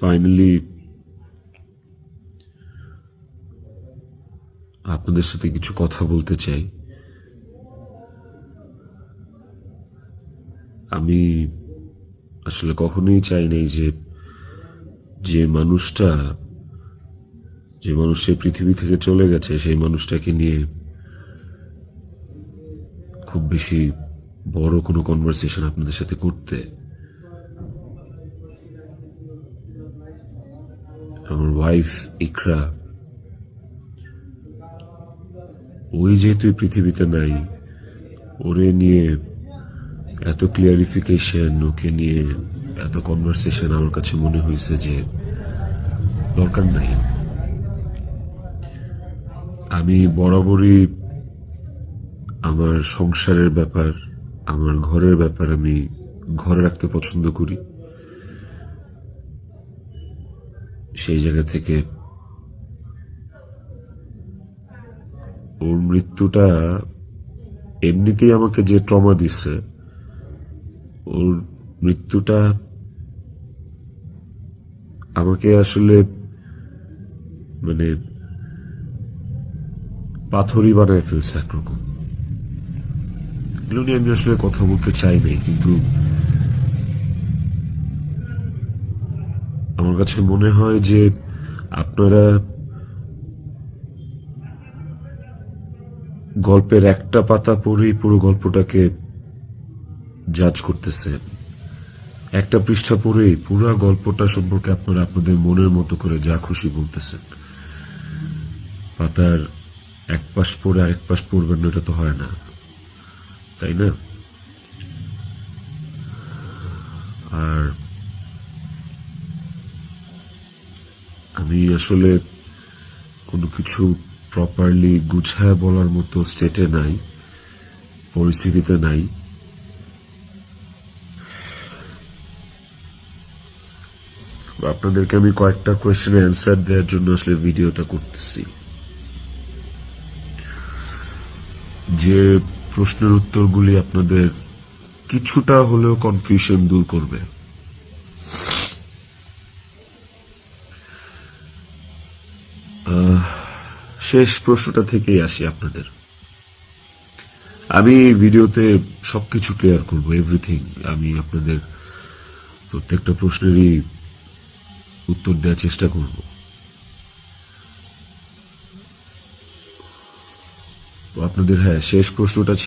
Finally আপনাদের সাথে কিছু কথা বলতে চাই। আমি আসলে কখনোই চাই নাই যে মানুষ এই পৃথিবী থেকে চলে গেছে সেই মানুষটাকে নিয়ে খুব বেশি বড় কোনো কনভারসেশন আপনাদের সাথে করতে। আমার ওয়াইফ ইকরা, ওই যেহেতু এই পৃথিবীতে নাই, ওরে নিয়ে এত ক্লিয়ারিফিকেশন, ওকে নিয়ে এত কনভারসেশন আমার কাছে মনে হয়েছে যে দরকার নাই। আমি বরাবরই আমার সংসারের ব্যাপার, আমার ঘরের ব্যাপার আমি ঘরে রাখতে পছন্দ করি। সেই জায়গা থেকে ওর মৃত্যুটা এমনিতেই আমাকে যে ট্রমা দিচ্ছে, ওর মৃত্যুটা আমাকে আসলে মানে পাথরই বানায় ফেলছে একরকম। এগুলো নিয়ে আমি আসলে কথা বলতে চাই নাই, কিন্তু আমার কাছে মনে হয় যে আপনারা গল্পের একটা পাতা পড়েই পুরো গল্পটাকে জাজ করতেছেন। একটা পৃষ্ঠা পড়েই পুরো গল্পটা সম্পর্কে আপনারা আপনাদের মনের মতো করে যা খুশি বলতেছেন। পাতার এক পাশ পড়ে আরেক পাশ পড়বেন না, এটা তো হয় না, তাই না? আর আমি আসলে কোনো কিছু প্রপারলি গুছায় বলার মতো স্টেটে নাই, পরিস্থিতিতে নাই। আপনাদেরকে আমি কয়েকটা কোয়েশ্চেনের অ্যান্সার দেওয়ার জন্য আসলে ভিডিওটা করতেছি, যে প্রশ্নের উত্তরগুলি আপনাদের কিছুটা হলেও কনফিউশন দূর করবে। শেষ প্রশ্নটা থেকেই আসি আপনাদের। আমি ভিডিওতে সবকিছু ক্লিয়ার করব, এভরিথিং। আমি আপনাদের প্রত্যেকটা প্রশ্নেরই উত্তর দেওয়ার চেষ্টা করব। আপনাদের শেষ প্রশ্নটা